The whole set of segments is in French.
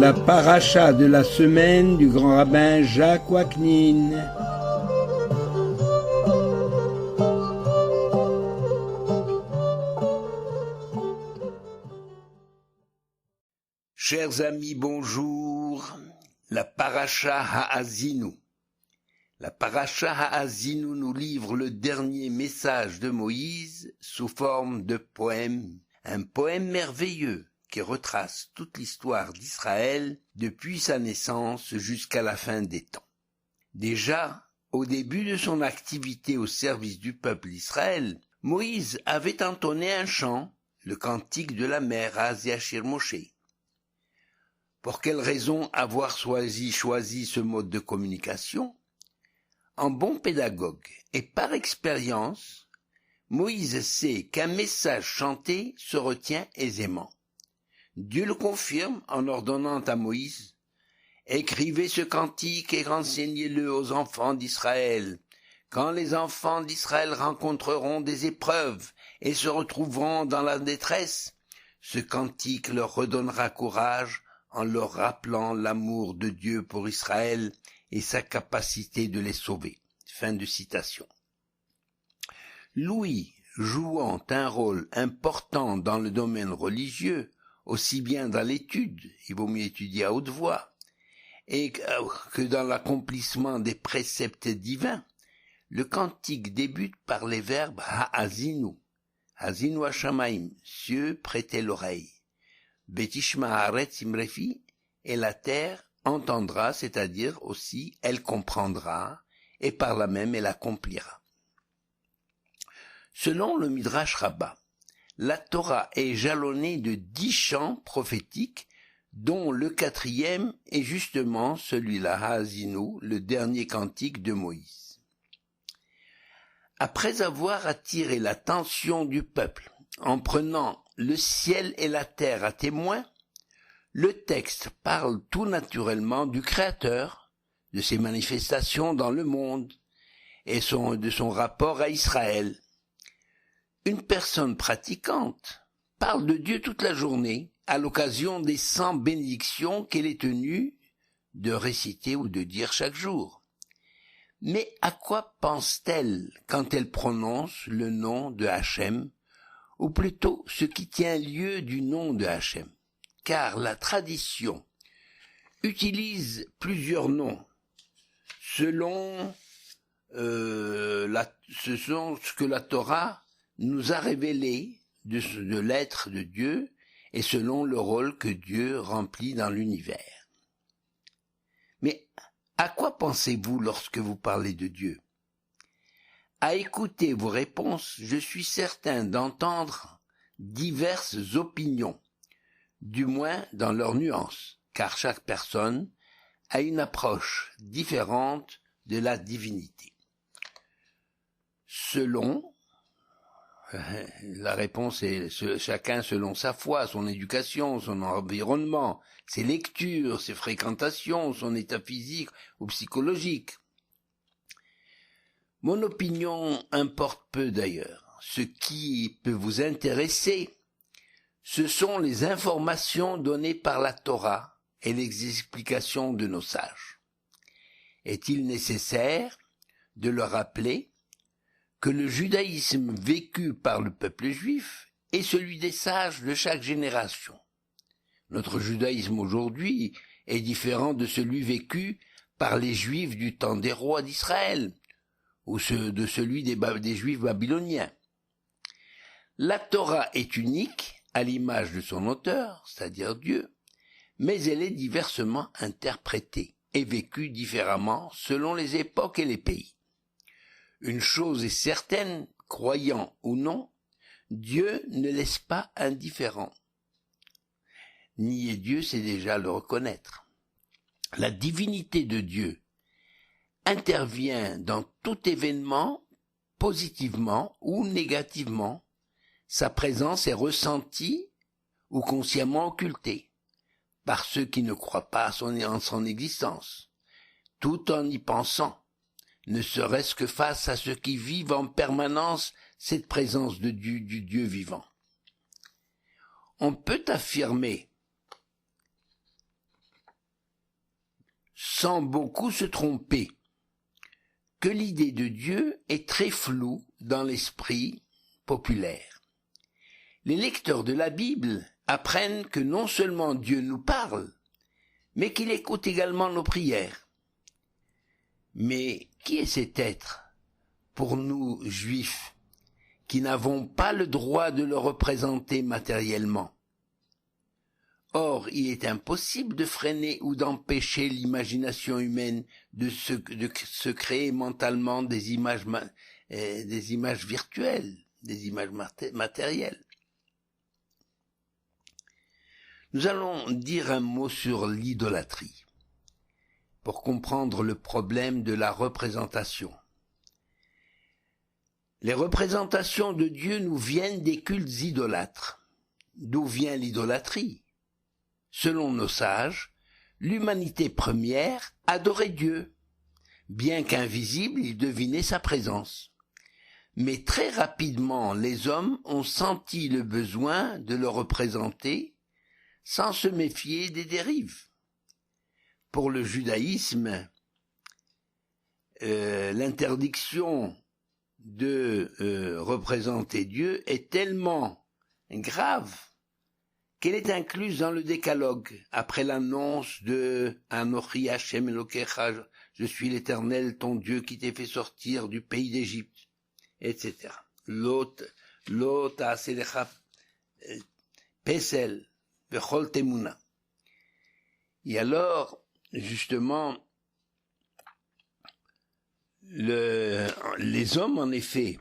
la paracha de la semaine du grand rabbin Jacques Waknin. Chers amis, bonjour. La paracha Ha'azinu. La paracha Ha'azinu nous livre le dernier message de Moïse sous forme de poème. Un poème merveilleux qui retrace toute l'histoire d'Israël depuis sa naissance jusqu'à la fin des temps. Déjà, au début de son activité au service du peuple d'Israël, Moïse avait entonné un chant, le cantique de la mère Yashir Moshe. Pour quelle raison avoir choisi ce mode de communication? En bon pédagogue et par expérience, Moïse sait qu'un message chanté se retient aisément. Dieu le confirme en ordonnant à Moïse « Écrivez ce cantique et enseignez-le aux enfants d'Israël. Quand les enfants d'Israël rencontreront des épreuves et se retrouveront dans la détresse, ce cantique leur redonnera courage en leur rappelant l'amour de Dieu pour Israël et sa capacité de les sauver. » Fin de citation. Louis, jouant un rôle important dans le domaine religieux, aussi bien dans l'étude, il vaut mieux étudier à haute voix, et que dans l'accomplissement des préceptes divins, le cantique débute par les verbes ha'azinu, hazinu hashamaim, cieux prêtez l'oreille, betishma haaretz imrefi, et la terre entendra, c'est-à-dire aussi elle comprendra, et par là même elle accomplira. Selon le Midrash Rabbah, la Torah est jalonnée de 10 chants prophétiques, dont le 4e est justement celui-là, Ha'azinu, le dernier cantique de Moïse. Après avoir attiré l'attention du peuple en prenant le ciel et la terre à témoin, le texte parle tout naturellement du Créateur, de ses manifestations dans le monde et de son rapport à Israël. Une personne pratiquante parle de Dieu toute la journée à l'occasion des 100 bénédictions qu'elle est tenue de réciter ou de dire chaque jour. Mais à quoi pense-t-elle quand elle prononce le nom de Hachem, ou plutôt ce qui tient lieu du nom de Hachem? Car la tradition utilise plusieurs noms selon ce que la Torah nous a révélé de l'être de Dieu et selon le rôle que Dieu remplit dans l'univers. Mais à quoi pensez-vous lorsque vous parlez de Dieu? À écouter vos réponses, je suis certain d'entendre diverses opinions, du moins dans leurs nuances, car chaque personne a une approche différente de la divinité. La réponse est chacun selon sa foi, son éducation, son environnement, ses lectures, ses fréquentations, son état physique ou psychologique. Mon opinion importe peu d'ailleurs. Ce qui peut vous intéresser, ce sont les informations données par la Torah et les explications de nos sages. Est-il nécessaire de le rappeler que le judaïsme vécu par le peuple juif est celui des sages de chaque génération? Notre judaïsme aujourd'hui est différent de celui vécu par les juifs du temps des rois d'Israël ou de celui des juifs babyloniens. La Torah est unique à l'image de son auteur, c'est-à-dire Dieu, mais elle est diversement interprétée et vécue différemment selon les époques et les pays. Une chose est certaine, croyant ou non, Dieu ne laisse pas indifférent. Nier Dieu, c'est déjà le reconnaître. La divinité de Dieu intervient dans tout événement, positivement ou négativement. Sa présence est ressentie ou consciemment occultée par ceux qui ne croient pas en son existence, tout en y pensant, ne serait-ce que face à ceux qui vivent en permanence cette présence de Dieu, du Dieu vivant. On peut affirmer sans beaucoup se tromper, que l'idée de Dieu est très floue dans l'esprit populaire. Les lecteurs de la Bible apprennent que non seulement Dieu nous parle, mais qu'il écoute également nos prières. Mais qui est cet être, pour nous juifs, qui n'avons pas le droit de le représenter matériellement? Or, il est impossible de freiner ou d'empêcher l'imagination humaine de se créer mentalement des images virtuelles, des images matérielles. Nous allons dire un mot sur l'idolâtrie, pour comprendre le problème de la représentation. Les représentations de Dieu nous viennent des cultes idolâtres. D'où vient l'idolâtrie? Selon nos sages, l'humanité première adorait Dieu. Bien qu'invisible, il devinait sa présence. Mais très rapidement, les hommes ont senti le besoin de le représenter sans se méfier des dérives. Pour le judaïsme, l'interdiction de représenter Dieu est tellement grave qu'elle est incluse dans le décalogue, après l'annonce de Anochi Hashem Elokecha, je suis l'Éternel, ton Dieu qui t'ai fait sortir du pays d'Égypte, etc. Lot Aselecha Pesel Vechol Temuna. Et alors, justement, les hommes, en effet,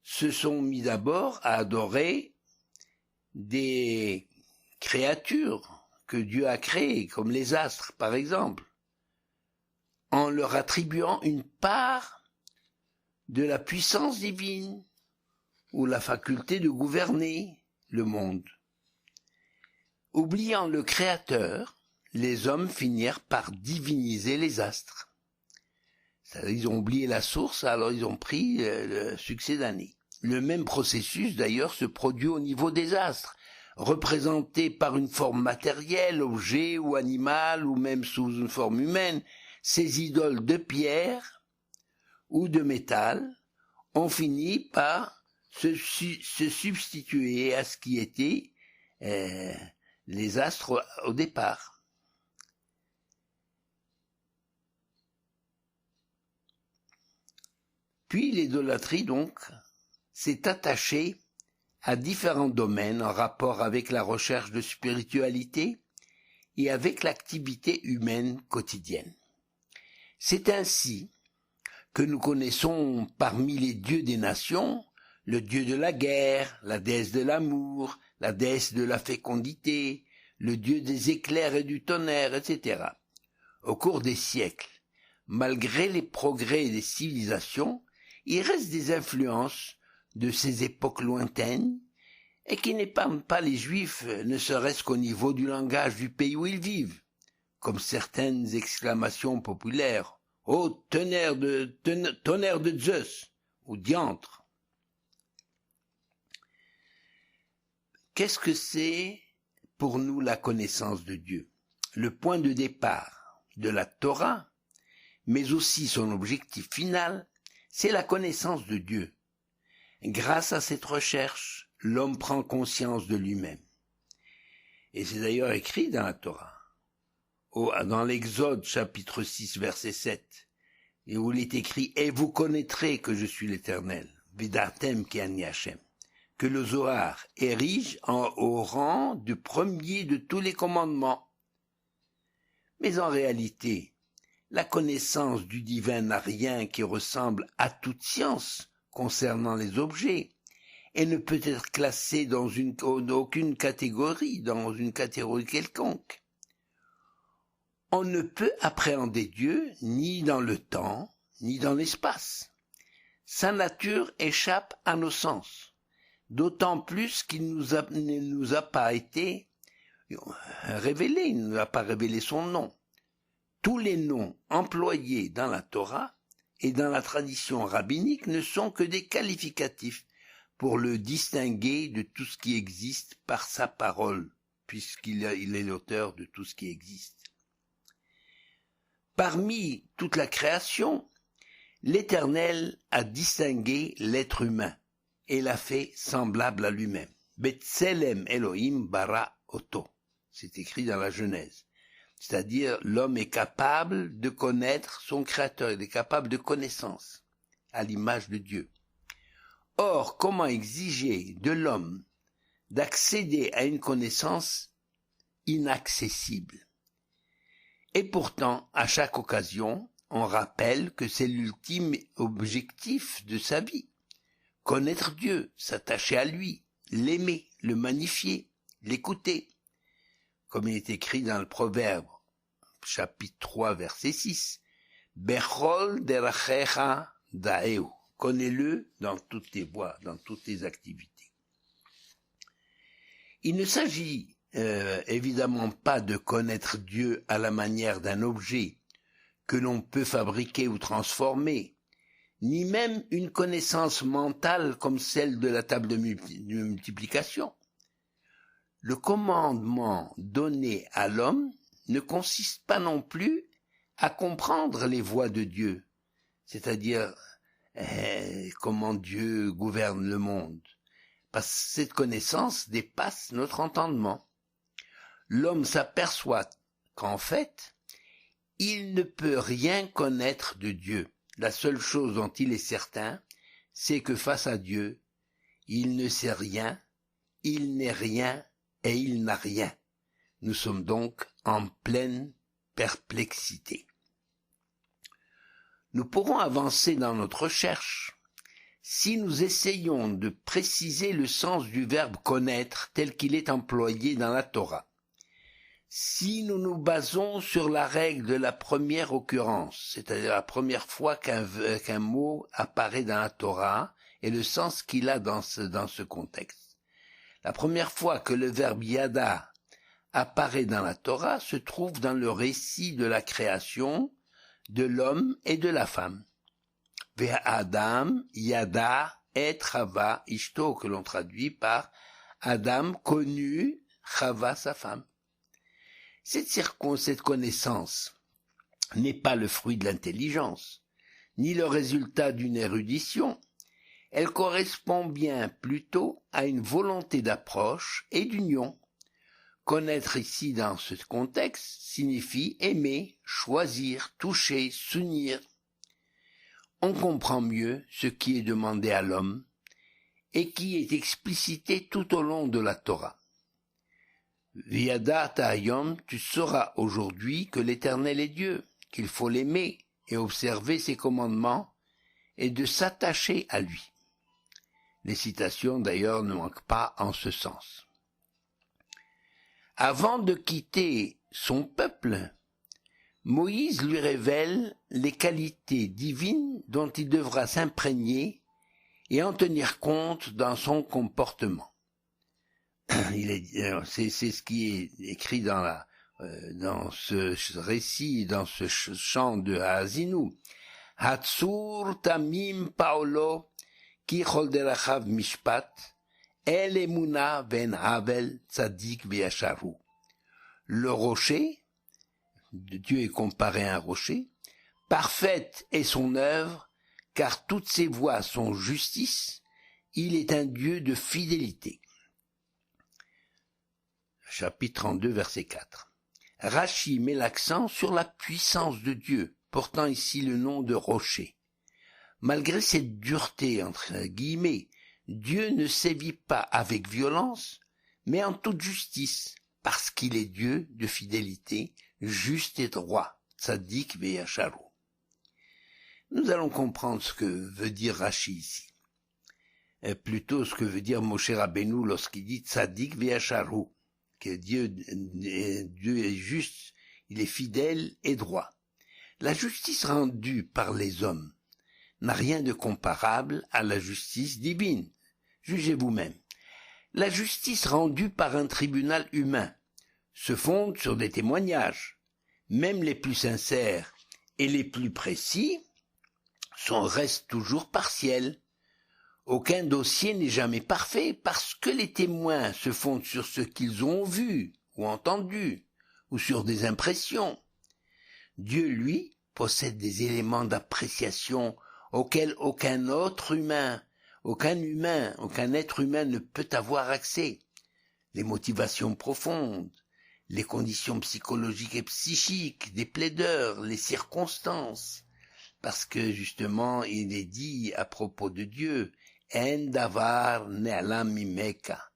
se sont mis d'abord à adorer des créatures que Dieu a créées, comme les astres, par exemple, en leur attribuant une part de la puissance divine ou la faculté de gouverner le monde. Oubliant le Créateur, les hommes finirent par diviniser les astres. C'est-à-dire, ils ont oublié la source, alors ils ont pris le succédané. Le même processus, d'ailleurs, se produit au niveau des astres, représentés par une forme matérielle, objet ou animal, ou même sous une forme humaine. Ces idoles de pierre ou de métal ont fini par se substituer à ce qui était les astres au départ. Puis l'idolâtrie, donc, s'est attachée à différents domaines en rapport avec la recherche de spiritualité et avec l'activité humaine quotidienne. C'est ainsi que nous connaissons parmi les dieux des nations le dieu de la guerre, la déesse de l'amour, la déesse de la fécondité, le dieu des éclairs et du tonnerre, etc. Au cours des siècles, malgré les progrès des civilisations, il reste des influences de ces époques lointaines et qui n'épargnent pas les Juifs, ne serait-ce qu'au niveau du langage du pays où ils vivent, comme certaines exclamations populaires « Oh, tonnerre de Zeus !» ou « diantre !» Qu'est-ce que c'est pour nous la connaissance de Dieu? Le point de départ de la Torah, mais aussi son objectif final, c'est la connaissance de Dieu. Grâce à cette recherche, l'homme prend conscience de lui-même. Et c'est d'ailleurs écrit dans la Torah, dans l'Exode chapitre 6 verset 7, et où il est écrit « Et vous connaîtrez que je suis l'Éternel, Vidartem ki ani Hashem », que le Zohar érige au rang de premier de tous les commandements. Mais en réalité, la connaissance du divin n'a rien qui ressemble à toute science concernant les objets et ne peut être classée dans aucune catégorie, dans une catégorie quelconque. On ne peut appréhender Dieu ni dans le temps, ni dans l'espace. Sa nature échappe à nos sens, d'autant plus qu'il ne nous a pas été révélé, il ne nous a pas révélé son nom. Tous les noms employés dans la Torah et dans la tradition rabbinique ne sont que des qualificatifs pour le distinguer de tout ce qui existe par sa parole, puisqu'il est l'auteur de tout ce qui existe. Parmi toute la création, l'Éternel a distingué l'être humain et l'a fait semblable à lui-même. Betselem Elohim bara oto. C'est écrit dans la Genèse. C'est-à-dire, l'homme est capable de connaître son Créateur, il est capable de connaissance, à l'image de Dieu. Or, comment exiger de l'homme d'accéder à une connaissance inaccessible? Et pourtant, à chaque occasion, on rappelle que c'est l'ultime objectif de sa vie. Connaître Dieu, s'attacher à lui, l'aimer, le magnifier, l'écouter. Comme il est écrit dans le Proverbe, chapitre 3, verset 6, Bechol derachecha daeu. Connais-le dans toutes tes voies, dans toutes tes activités. Il ne s'agit évidemment pas de connaître Dieu à la manière d'un objet que l'on peut fabriquer ou transformer, ni même une connaissance mentale comme celle de la table de multiplication. Le commandement donné à l'homme ne consiste pas non plus à comprendre les voies de Dieu, c'est-à-dire comment Dieu gouverne le monde, parce que cette connaissance dépasse notre entendement. L'homme s'aperçoit qu'en fait, il ne peut rien connaître de Dieu. La seule chose dont il est certain, c'est que face à Dieu, il ne sait rien, il n'est rien et il n'a rien. Nous sommes donc en pleine perplexité. Nous pourrons avancer dans notre recherche si nous essayons de préciser le sens du verbe connaître tel qu'il est employé dans la Torah. Si nous nous basons sur la règle de la première occurrence, c'est-à-dire la première fois qu'un mot apparaît dans la Torah et le sens qu'il a dans ce contexte. La première fois que le verbe yada apparaît dans la Torah se trouve dans le récit de la création de l'homme et de la femme. Ve'adam yada et Chava ishto, que l'on traduit par Adam connu Chava sa femme. Cette connaissance n'est pas le fruit de l'intelligence, ni le résultat d'une érudition. Elle correspond bien plutôt à une volonté d'approche et d'union. Connaître ici dans ce contexte signifie aimer, choisir, toucher, s'unir. On comprend mieux ce qui est demandé à l'homme et qui est explicité tout au long de la Torah. Viada ta'ayom, tu sauras aujourd'hui que l'Éternel est Dieu, qu'il faut l'aimer et observer ses commandements et de s'attacher à lui. Les citations d'ailleurs ne manquent pas en ce sens. Avant de quitter son peuple, Moïse lui révèle les qualités divines dont il devra s'imprégner et en tenir compte dans son comportement. C'est ce qui est écrit dans ce récit, dans ce chant de Haazinu. Hatsur tamim paolo ki cholderachav mishpat el emuna ben havel tzadik ve'yasharu. Le rocher, Dieu est comparé à un rocher, parfaite est son œuvre, car toutes ses voies sont justice, il est un Dieu de fidélité. Chapitre 32, verset 4. Rachi met l'accent sur la puissance de Dieu, portant ici le nom de rocher. Malgré cette dureté, entre guillemets, Dieu ne sévit pas avec violence, mais en toute justice, parce qu'il est Dieu de fidélité, juste et droit, tzadik ve'yasharu. Nous allons comprendre ce que veut dire Rachi ici. Plutôt ce que veut dire Moshe Rabbeinu lorsqu'il dit tzadik ve'yasharu, que Dieu est juste, il est fidèle et droit. La justice rendue par les hommes n'a rien de comparable à la justice divine. Jugez vous-même. La justice rendue par un tribunal humain se fonde sur des témoignages. Même les plus sincères et les plus précis restent toujours partiels. Aucun dossier n'est jamais parfait parce que les témoins se fondent sur ce qu'ils ont vu ou entendu ou sur des impressions. Dieu, lui, possède des éléments d'appréciation auxquels aucun être humain ne peut avoir accès. Les motivations profondes, les conditions psychologiques et psychiques des plaideurs, les circonstances. Parce que justement, il est dit à propos de Dieu, En davar ne'alam mimeka.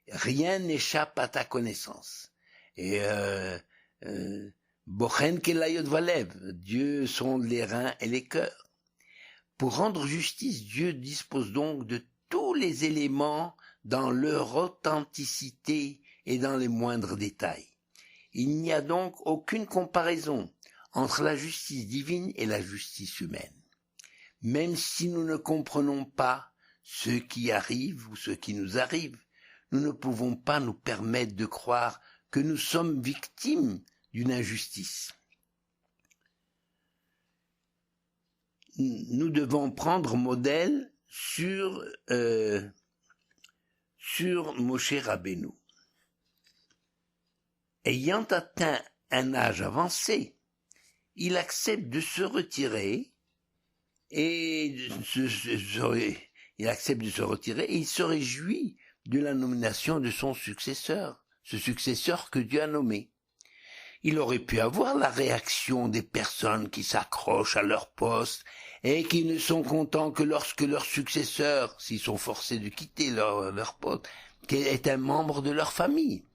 Rien n'échappe à ta connaissance. Et Bochen kelayot valev, Dieu sonde les reins et les cœurs. Pour rendre justice, Dieu dispose donc de tous les éléments dans leur authenticité et dans les moindres détails. Il n'y a donc aucune comparaison entre la justice divine et la justice humaine. Même si nous ne comprenons pas ce qui arrive ou ce qui nous arrive, nous ne pouvons pas nous permettre de croire que nous sommes victimes d'une injustice. Nous devons prendre modèle sur Moshe Rabbeinu. Ayant atteint un âge avancé, il accepte de se retirer et il se réjouit de la nomination de son successeur, ce successeur que Dieu a nommé. Il aurait pu avoir la réaction des personnes qui s'accrochent à leur poste et qui ne sont contents que lorsque leur successeur, s'ils sont forcés de quitter leur poste, est un membre de leur famille.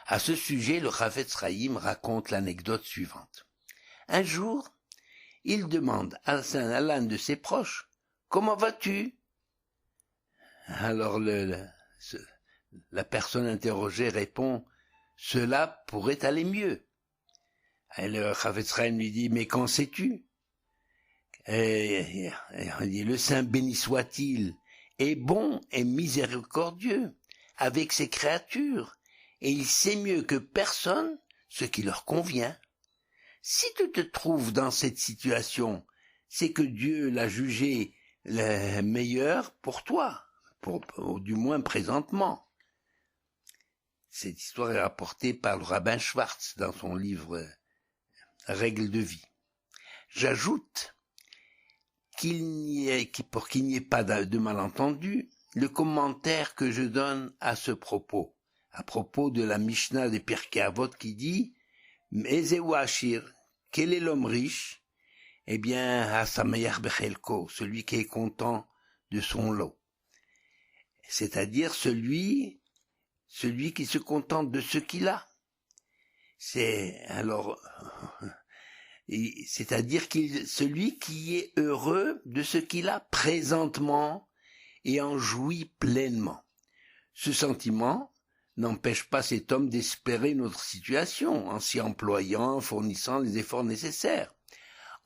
À ce sujet, le Chafetz Chaim raconte l'anecdote suivante. Un jour, il demande à l'un de ses proches, « Comment vas-tu » Alors la personne interrogée répond, « Cela pourrait aller mieux. » Et le Chafetz Chaim lui dit, « Mais qu'en sais-tu » Et il dit, « Le Saint béni soit-il, est bon et miséricordieux avec ses créatures, et il sait mieux que personne ce qui leur convient. Si tu te trouves dans cette situation, c'est que Dieu l'a jugé le meilleur pour toi, du moins présentement. » Cette histoire est rapportée par le rabbin Schwartz dans son livre Règles de vie. J'ajoute pour qu'il n'y ait pas de malentendu, le commentaire que je donne à ce propos, à propos de la Mishnah des Pirkei Avot qui dit « Ezeu Ashir, quel est l'homme riche ?» Eh bien, Hasameyer Bechelko, celui qui est content de son lot. C'est-à-dire celui qui se contente de ce qu'il a. C'est-à-dire celui qui est heureux de ce qu'il a présentement et en jouit pleinement. Ce sentiment n'empêche pas cet homme d'espérer notre situation en s'y employant, en fournissant les efforts nécessaires.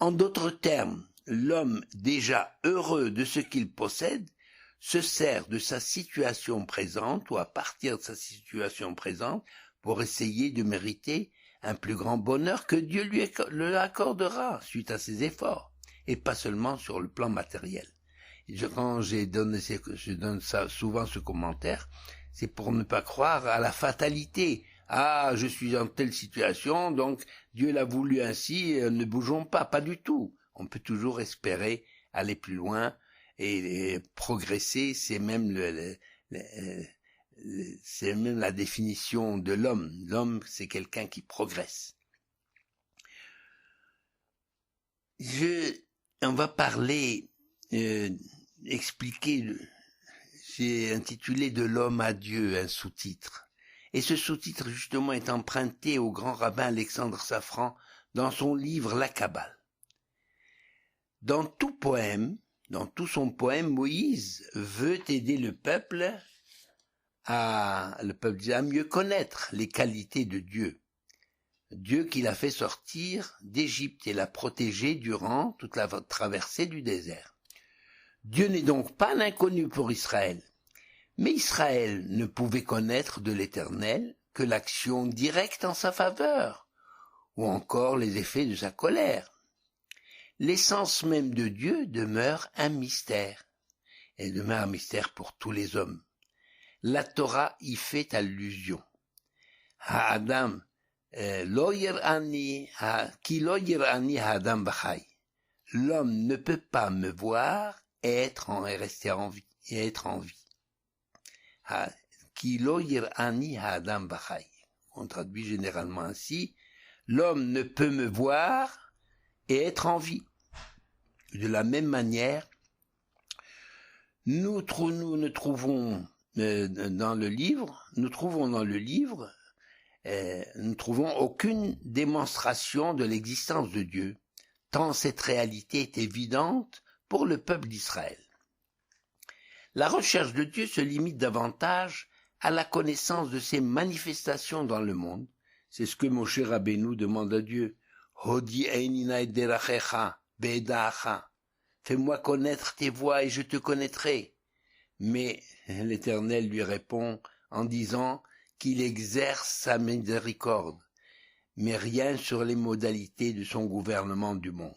En d'autres termes, l'homme déjà heureux de ce qu'il possède se sert de sa situation présente ou à partir de sa situation présente pour essayer de mériter un plus grand bonheur que Dieu lui accordera suite à ses efforts, et pas seulement sur le plan matériel. Quand je donne souvent ce commentaire, c'est pour ne pas croire à la fatalité. Ah, je suis en telle situation, donc Dieu l'a voulu ainsi, ne bougeons pas, pas du tout. On peut toujours espérer aller plus loin et progresser, c'est même la définition de l'homme. L'homme, c'est quelqu'un qui progresse. On va parler, expliquer, j'ai intitulé « De l'homme à Dieu » un sous-titre. Et ce sous-titre, justement, est emprunté au grand rabbin Alexandre Safran dans son livre La Kabbale. Dans tout son poème, Moïse veut aider le peuple à mieux connaître les qualités de Dieu. Dieu qui l'a fait sortir d'Égypte et l'a protégé durant toute la traversée du désert. Dieu n'est donc pas l'inconnu pour Israël, mais Israël ne pouvait connaître de l'Éternel que l'action directe en sa faveur, ou encore les effets de sa colère. L'essence même de Dieu demeure un mystère. Elle demeure un mystère pour tous les hommes. La Torah y fait allusion. À Adam, Ki lo yir'ani ha'adam b'chai. L'homme ne peut pas me voir et rester en vie. Ki lo yir'ani ha'adam b'chai. On traduit généralement ainsi, l'homme ne peut me voir et être en vie. De la même manière, nous trouvons dans le livre nous trouvons aucune démonstration de l'existence de Dieu, tant cette réalité est évidente pour le peuple d'Israël. La recherche de Dieu se limite davantage à la connaissance de ses manifestations dans le monde. C'est ce que Moshe Rabbeinu demande à Dieu. Hodi einina derachecha be'edacha. Fais-moi connaître tes voies et je te connaîtrai. Mais l'Éternel lui répond en disant qu'il exerce sa miséricorde, mais rien sur les modalités de son gouvernement du monde.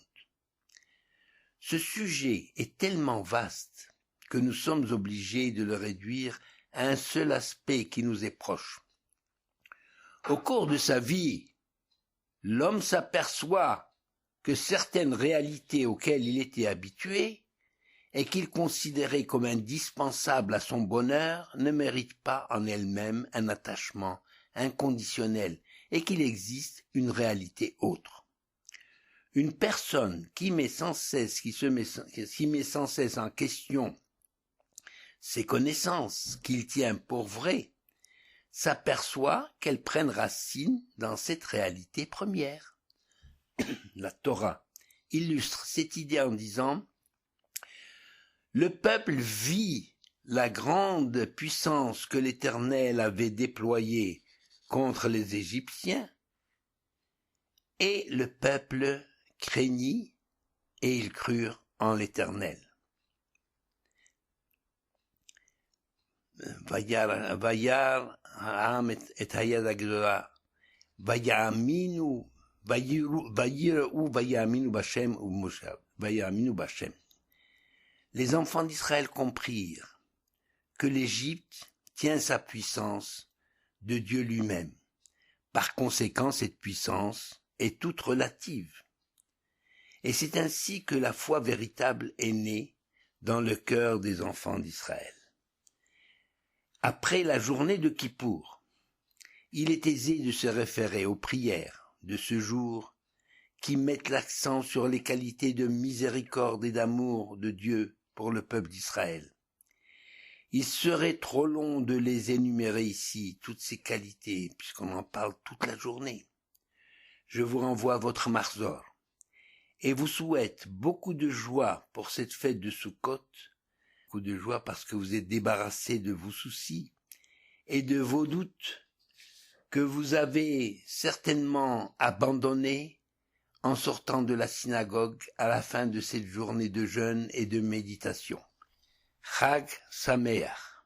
Ce sujet est tellement vaste que nous sommes obligés de le réduire à un seul aspect qui nous est proche. Au cours de sa vie, l'homme s'aperçoit que certaines réalités auxquelles il était habitué et qu'il considérait comme indispensables à son bonheur ne méritent pas en elles-mêmes un attachement inconditionnel et qu'il existe une réalité autre. Une personne qui met sans cesse en question ses connaissances qu'il tient pour vraies s'aperçoit qu'elles prennent racine dans cette réalité première. La Torah illustre cette idée en disant: le peuple vit la grande puissance que l'Éternel avait déployée contre les Égyptiens, et le peuple craignit et ils crurent en l'Éternel. Vayar ha'am et hayad hagdola, vayaminu b'Hashem. Les enfants d'Israël comprirent que l'Égypte tient sa puissance de Dieu lui-même. Par conséquent, cette puissance est toute relative. Et c'est ainsi que la foi véritable est née dans le cœur des enfants d'Israël. Après la journée de Kippour, il est aisé de se référer aux prières de ce jour qui mettent l'accent sur les qualités de miséricorde et d'amour de Dieu pour le peuple d'Israël. Il serait trop long de les énumérer ici, toutes ces qualités, puisqu'on en parle toute la journée. Je vous renvoie à votre Marzor et vous souhaite beaucoup de joie pour cette fête de Sukkot, beaucoup de joie parce que vous êtes débarrassés de vos soucis et de vos doutes que vous avez certainement abandonnés en sortant de la synagogue à la fin de cette journée de jeûne et de méditation. Chag Sameach.